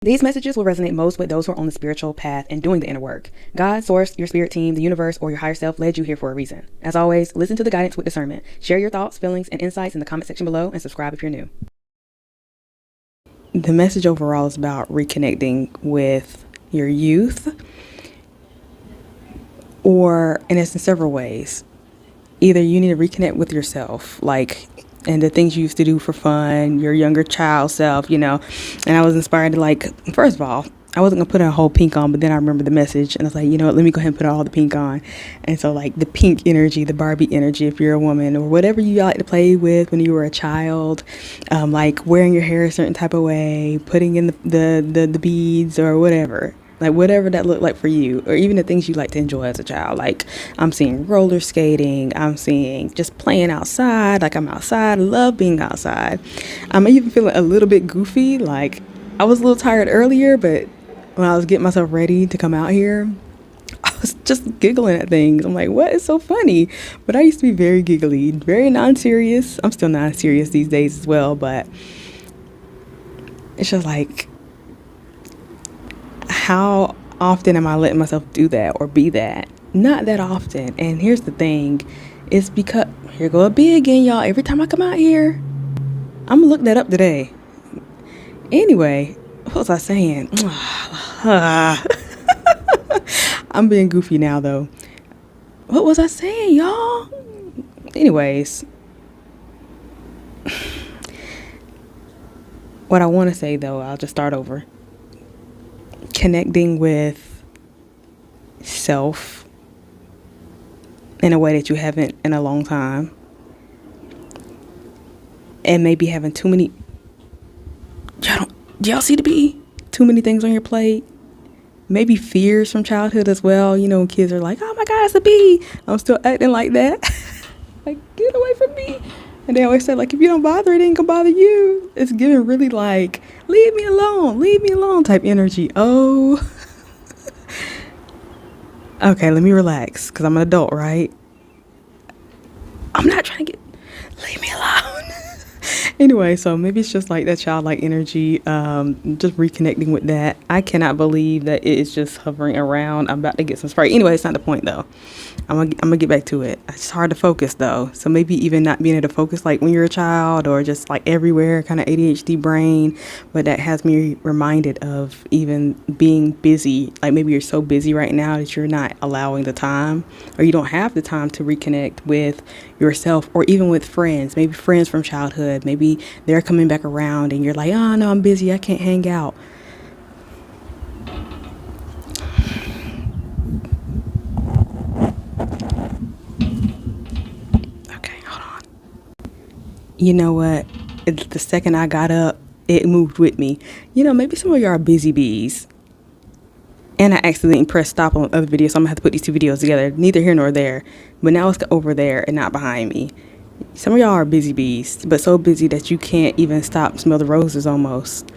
These messages will resonate most with those who are on the spiritual path and doing the inner work. God, source, your spirit team, the universe, or your higher self led you here for a reason. As always, listen to the guidance with discernment. Share your thoughts, feelings, and insights in the comment section below, and subscribe if you're new. The message overall is about reconnecting with your youth, and it's in several ways. Either you need to reconnect with yourself, and the things you used to do for fun, your younger child self, and I was inspired to, first of all, I wasn't going to put a whole pink on, but then I remembered the message, and I was like, you know what, let me go ahead and put all the pink on. And so, the pink energy, the Barbie energy, if you're a woman, or whatever you like to play with when you were a child, wearing your hair a certain type of way, putting in the beads, or whatever. Whatever that looked like for you, or even the things you like to enjoy as a child. I'm seeing roller skating, I'm seeing just playing outside, I'm outside, I love being outside. I'm even feeling a little bit goofy, I was a little tired earlier, but when I was getting myself ready to come out here, I was just giggling at things. I'm like, what is so funny? But I used to be very giggly, very non-serious. I'm still non-serious these days as well, but it's just how often am I letting myself do that or be that? Not that often. And here's the thing, it's because, here go a B again, y'all. Every time I come out here, I'm gonna look that up today. Anyway, what was I saying? I'm being goofy now though. What was I saying, y'all? Anyways, what I want to say though, I'll just start over. Connecting with self in a way that you haven't in a long time, and maybe having too many, do y'all see the B? Too many things on your plate. Maybe fears from childhood as well. When kids are like, oh my God, it's a bee. I'm still acting like that. Get away from me. And they always say, if you don't bother, it ain't gonna bother you. It's giving really leave me alone type energy. Oh. Okay, let me relax, because I'm an adult, right? I'm not trying to leave me alone. Anyway, so maybe it's just that childlike energy, just reconnecting with that. I cannot believe that it is just hovering around. I'm about to get some Sprite. Anyway, it's not the point though. I'm gonna get back to it. It's hard to focus though. So maybe even not being able to focus when you're a child, or just everywhere, kind of ADHD brain. But that has me reminded of even being busy. Maybe you're so busy right now that you're not allowing the time, or you don't have the time to reconnect with yourself, or even with friends. Maybe friends from childhood. Maybe they're coming back around and you're like, oh no, I'm busy, I can't hang out. Okay, hold on. You know what? The second I got up, it moved with me. Maybe some of y'all are busy bees. And I accidentally pressed stop on other videos, so I'm gonna have to put these two videos together. Neither here nor there. But now it's over there and not behind me. Some of y'all are busy bees, but so busy that you can't even stop and smell the roses almost.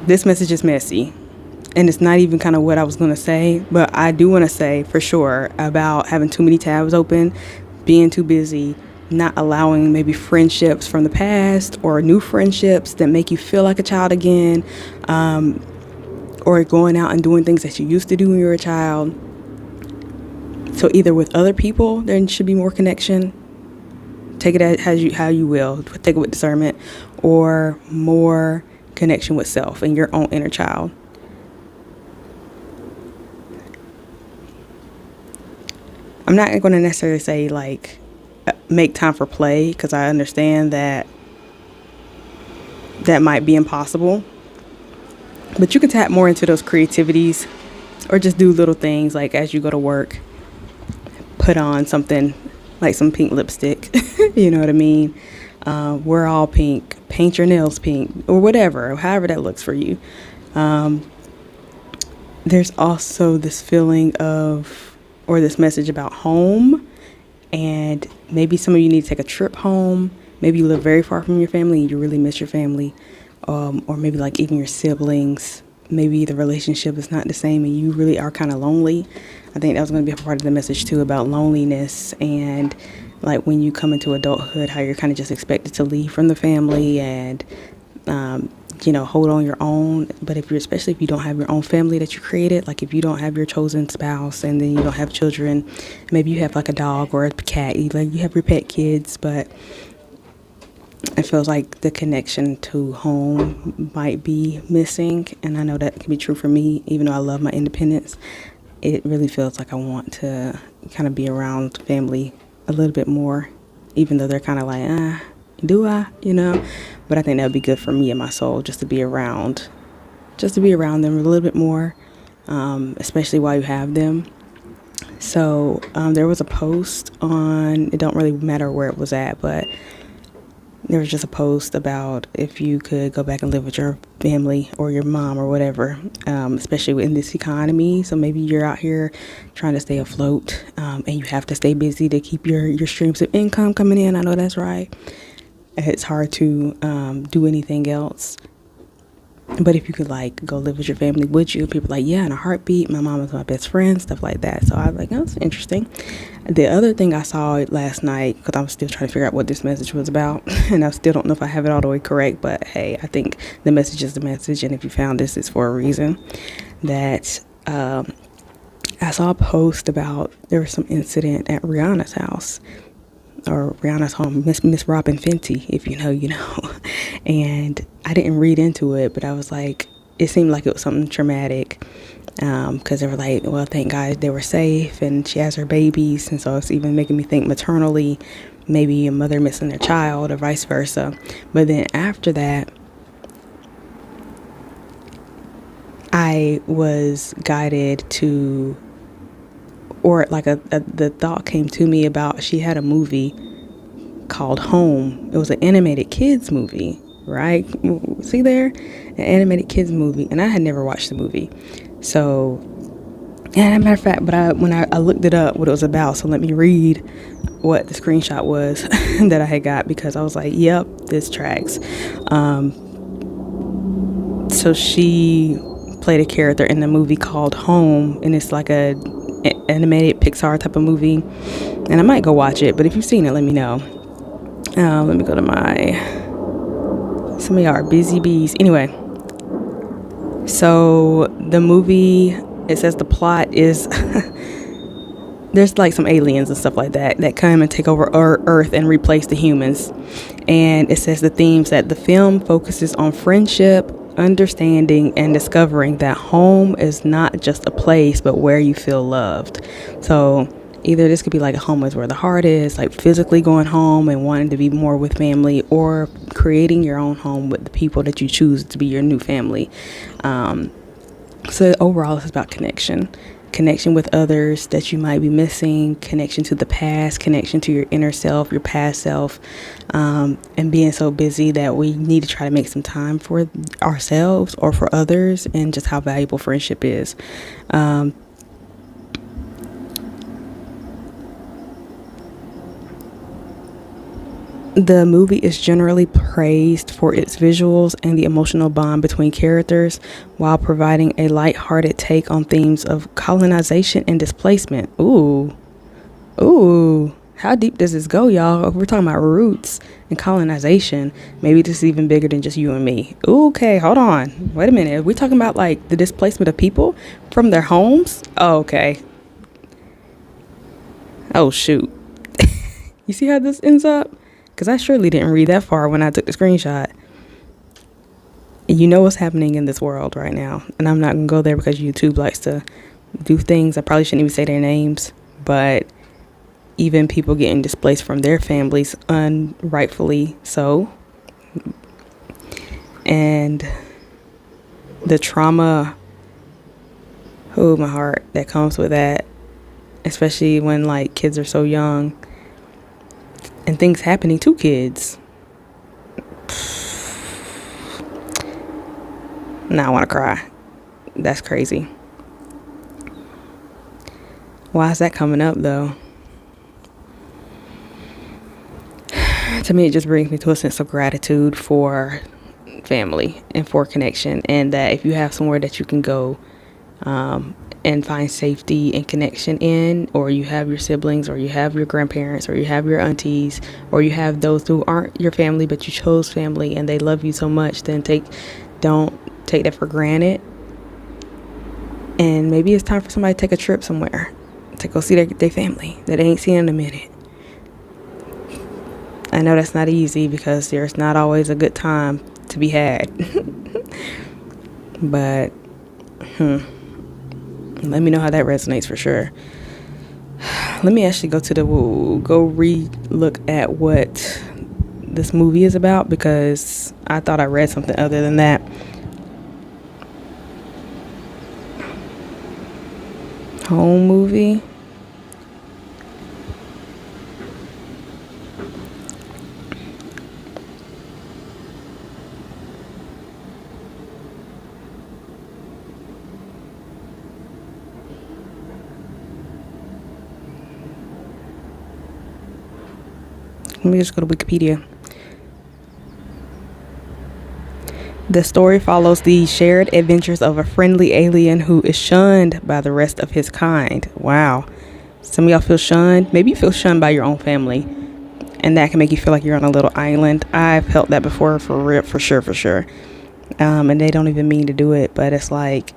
This message is messy, and it's not even kind of what I was going to say, but I do want to say for sure about having too many tabs open, being too busy, not allowing maybe friendships from the past or new friendships that make you feel like a child again, or going out and doing things that you used to do when you were a child. So either with other people, there should be more connection. Take it how you will. Take it with discernment, or more connection with self and your own inner child. I'm not going to necessarily say make time for play, because I understand that might be impossible. But you can tap more into those creativities, or just do little things as you go to work. Put on something some pink lipstick, you know what I mean? We're all pink. Paint your nails pink, or whatever, however that looks for you. There's also this feeling of, or this message about home, and maybe some of you need to take a trip home. Maybe you live very far from your family and you really miss your family, or maybe even your siblings. Maybe the relationship is not the same and you really are kind of lonely. I think that was going to be a part of the message too, about loneliness, and when you come into adulthood, how you're kind of just expected to leave from the family, and hold on your own. But especially if you don't have your own family that you created, like if you don't have your chosen spouse and then you don't have children, maybe you have like a dog or a cat, you have your pet kids, but it feels like the connection to home might be missing. And I know that can be true for me, even though I love my independence. It really feels like I want to kind of be around family a little bit more, even though they're kind of like, do I, But I think that would be good for me and my soul, just to be around them a little bit more, especially while you have them. So there was a post it don't really matter where it was at, but there was just a post about if you could go back and live with your family or your mom or whatever, especially in this economy. So maybe you're out here trying to stay afloat, and you have to stay busy to keep your streams of income coming in. I know that's right. It's hard to do anything else. But if you could go live with your family, would you? People are like, yeah, in a heartbeat. My mom is my best friend, stuff like that. So I was like, oh, that's interesting. The other thing I saw last night, because I was still trying to figure out what this message was about, and I still don't know if I have it all the way correct, but hey, I think the message is the message, and if you found this, it's for a reason. That I saw a post about there was some incident at Rihanna's house, or Rihanna's home, Miss Robin Fenty, if you know, you know. And I didn't read into it, but I was like, it seemed like it was something traumatic, because they were like, well, thank God they were safe, and she has her babies, and so it's even making me think maternally, maybe a mother missing their child or vice versa. But then after that, I was guided to, or the thought came to me about, she had a movie called Home. It was an animated kids movie, right? See there? An animated kids movie. And I had never watched the movie. So, yeah, as a matter of fact, but when I looked it up, what it was about, so let me read what the screenshot was that I had got, because I was like, yep, this tracks. So she played a character in the movie called Home, and it's like a animated Pixar type of movie, and I might go watch it, but if you've seen it, let me know. Let me go to some of y'all are busy bees. Anyway, so the movie, it says the plot is there's like some aliens and stuff like that come and take over Earth and replace the humans. And it says the themes that the film focuses on friendship, understanding, and discovering that home is not just a place, but where you feel loved. So either this could be like a home is where the heart is, like physically going home and wanting to be more with family, or creating your own home with the people that you choose to be your new family. So overall, it's about connection with others that you might be missing, connection to the past, connection to your inner self, your past self, and being so busy that we need to try to make some time for ourselves or for others, and just how valuable friendship is. The movie is generally praised for its visuals and the emotional bond between characters, while providing a lighthearted take on themes of colonization and displacement. Ooh, how deep does this go, y'all? If we're talking about roots and colonization, maybe this is even bigger than just you and me. Ooh, okay, hold on. Wait a minute. Are we talking about like the displacement of people from their homes? Oh, okay. Oh, shoot. You see how this ends up? Because I surely didn't read that far when I took the screenshot. You know what's happening in this world right now. And I'm not going to go there because YouTube likes to do things. I probably shouldn't even say their names. But even people getting displaced from their families, unrightfully so. And the trauma, oh, my heart, that comes with that. Especially when like kids are so young. And things happening to kids. Now I want to cry. That's crazy. Why is that coming up, though? To me, it just brings me to a sense of gratitude for family and for connection. And that if you have somewhere that you can go and find safety and connection in, or you have your siblings, or you have your grandparents, or you have your aunties, or you have those who aren't your family but you chose family and they love you so much, then take don't take that for granted. And maybe it's time for somebody to take a trip somewhere to go see their family that they ain't seen in a minute. I know that's not easy because there's not always a good time to be had. But let me know how that resonates for sure. Let me actually go re-look at what this movie is about, because I thought I read something other than that. Home movie. Let me just go to Wikipedia. The story follows the shared adventures of a friendly alien who is shunned by the rest of his kind. Wow. Some of y'all feel shunned. Maybe you feel shunned by your own family, and that can make you feel like you're on a little island. I've felt that before, for sure. And they don't even mean to do it, but it's like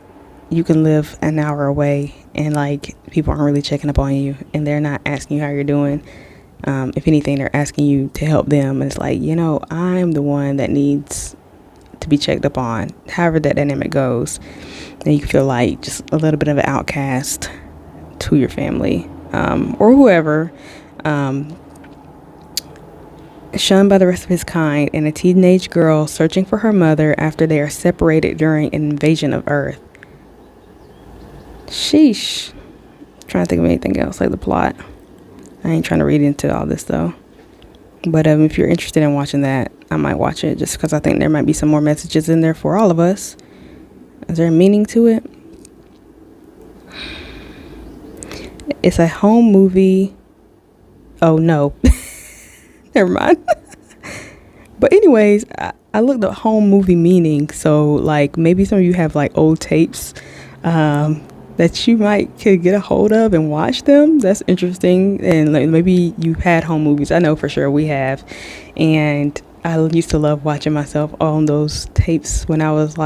you can live an hour away and like people aren't really checking up on you, and they're not asking you how you're doing. If anything, they're asking you to help them, and it's like, I'm the one that needs to be checked up on. However that dynamic goes, then you feel like just a little bit of an outcast to your family, or whoever. Shunned by the rest of his kind, and a teenage girl searching for her mother after they are separated during an invasion of Earth. Sheesh. Trying to think of anything else like the plot. I ain't trying to read into all this though. But if you're interested in watching that, I might watch it just because I think there might be some more messages in there for all of us. Is there a meaning to it? It's a home movie. Oh no. Never mind. But anyways, I looked up home movie meaning. So like maybe some of you have like old tapes that you could get a hold of and watch them. That's interesting. And like, maybe you've had home movies. I know for sure we have. And I used to love watching myself on those tapes when I was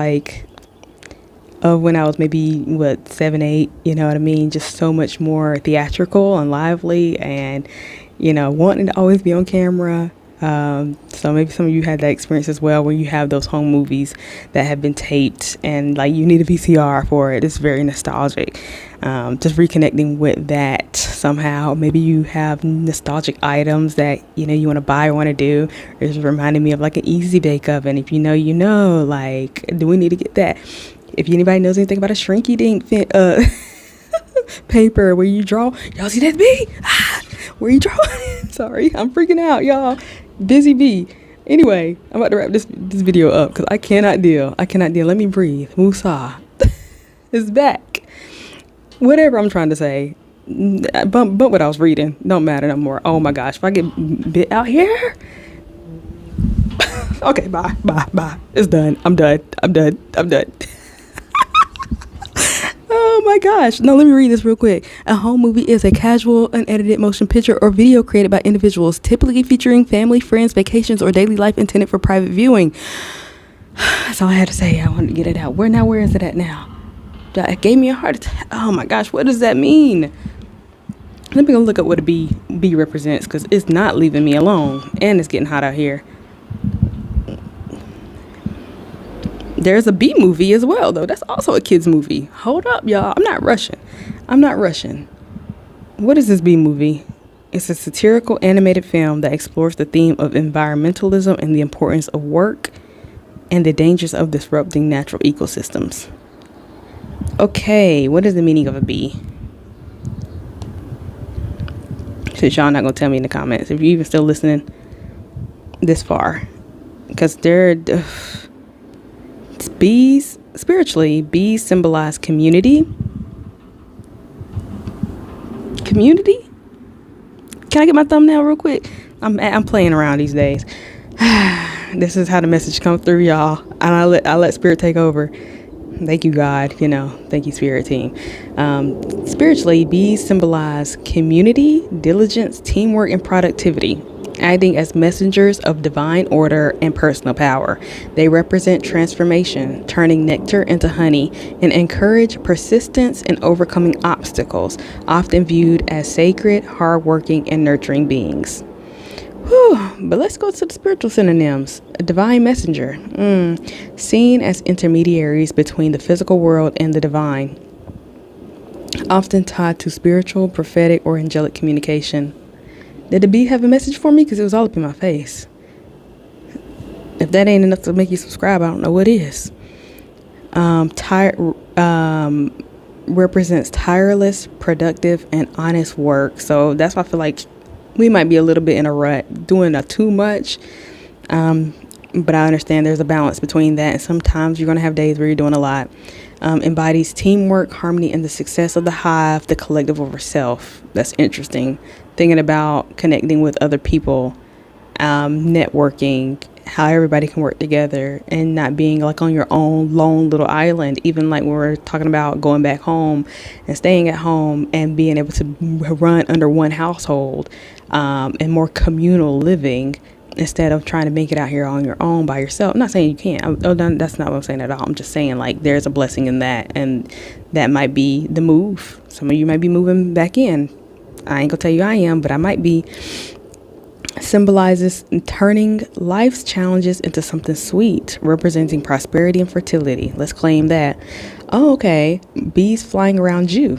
maybe 7, 8, you know what I mean? Just so much more theatrical and lively, and wanting to always be on camera. So maybe some of you had that experience as well, when you have those home movies that have been taped and like you need a VCR for it. It's very nostalgic. Just reconnecting with that somehow. Maybe you have nostalgic items that you want to buy or want to do. It's reminding me of like an Easy Bake Oven. If like, do we need to get that? If anybody knows anything about a Shrinky Dink paper where you draw, y'all see that bee? Where you draw? Sorry, I'm freaking out, y'all. Busy bee. Anyway, I'm about to wrap this video up because I cannot deal. Let me breathe. Musa is back. Whatever I'm trying to say. Bump what I was reading. Don't matter no more. Oh my gosh, if I get bit out here. Okay, bye. It's done. I'm done. Oh my gosh. No, let me read this real quick. A home movie is a casual, unedited motion picture or video created by individuals, typically featuring family, friends, vacations, or daily life intended for private viewing. That's all I had to say. I wanted to get it out. Where is it at now? That gave me a heart attack. Oh my gosh, what does that mean? Let me go look up what a bee represents, because it's not leaving me alone, and it's getting hot out here. There's a bee movie as well, though. That's also a kid's movie. Hold up, y'all. I'm not rushing. What is this bee movie? It's a satirical animated film that explores the theme of environmentalism and the importance of work and the dangers of disrupting natural ecosystems. Okay, what is the meaning of a bee? Since y'all not going to tell me in the comments, if you're even still listening this far. Because bees, spiritually, bees symbolize community. Community? Can I get my thumbnail real quick? I'm playing around these days. This is how the message comes through, y'all. And I let spirit take over. Thank you, God. Thank you, spirit team. Spiritually, bees symbolize community, diligence, teamwork, and productivity. acting as messengers of divine order and personal power. They represent transformation, turning nectar into honey, and encourage persistence in overcoming obstacles, often viewed as sacred, hardworking, and nurturing beings. Whew, but let's go to the spiritual synonyms. A divine messenger, seen as intermediaries between the physical world and the divine, often tied to spiritual, prophetic, or angelic communication. Did the bee have a message for me? Because it was all up in my face. If that ain't enough to make you subscribe, I don't know what is. Represents tireless, productive, and honest work. So that's why I feel like we might be a little bit in a rut, doing too much. But I understand there's a balance between that. And sometimes you're going to have days where you're doing a lot. Embodies teamwork, harmony, and the success of the hive, the collective over self. That's interesting. Thinking about connecting with other people, networking, how everybody can work together and not being like on your own lone little island. Even like when we're talking about going back home and staying at home and being able to run under one household, and more communal living instead of trying to make it out here on your own by yourself. I'm not saying you can't. That's not what I'm saying at all. I'm just saying like there's a blessing in that, and that might be the move. Some of you might be moving back in. I ain't gonna tell you I am, but I might be. Symbolizes turning life's challenges into something sweet, representing prosperity and fertility. Let's claim that. Oh, okay. Bees flying around you.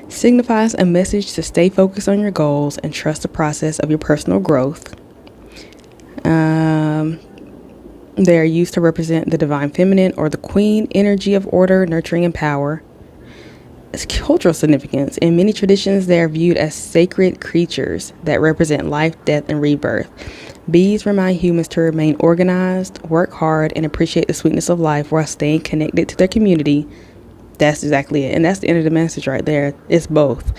Signifies a message to stay focused on your goals and trust the process of your personal growth. They are used to represent the divine feminine or the queen energy of order, nurturing, and power. Its cultural significance. In many traditions, they are viewed as sacred creatures that represent life, death, and rebirth. Bees remind humans to remain organized, work hard, and appreciate the sweetness of life while staying connected to their community. That's exactly it. And that's the end of the message right there. It's both.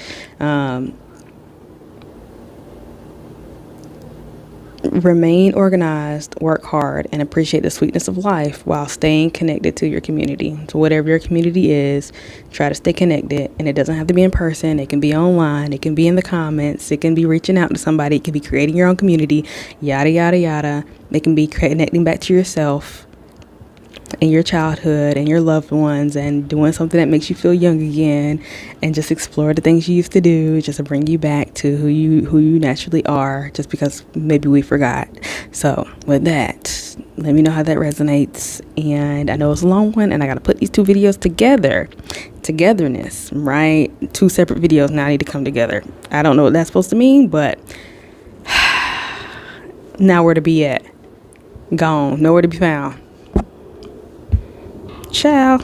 Remain organized, work hard, and appreciate the sweetness of life while staying connected to your community. So whatever your community is, try to stay connected. And it doesn't have to be in person. It can be online. It can be in the comments. It can be reaching out to somebody. It can be creating your own community, yada, yada, yada. It can be connecting back to yourself and your childhood and your loved ones and doing something that makes you feel young again, and just explore the things you used to do just to bring you back to who you naturally are, just because maybe we forgot. So with that, let me know how that resonates. And I know it's a long one and I got to put these two videos together. Togetherness, right? Two separate videos now need to come together. I don't know what that's supposed to mean, but now where to be at? Gone, nowhere to be found. Ciao.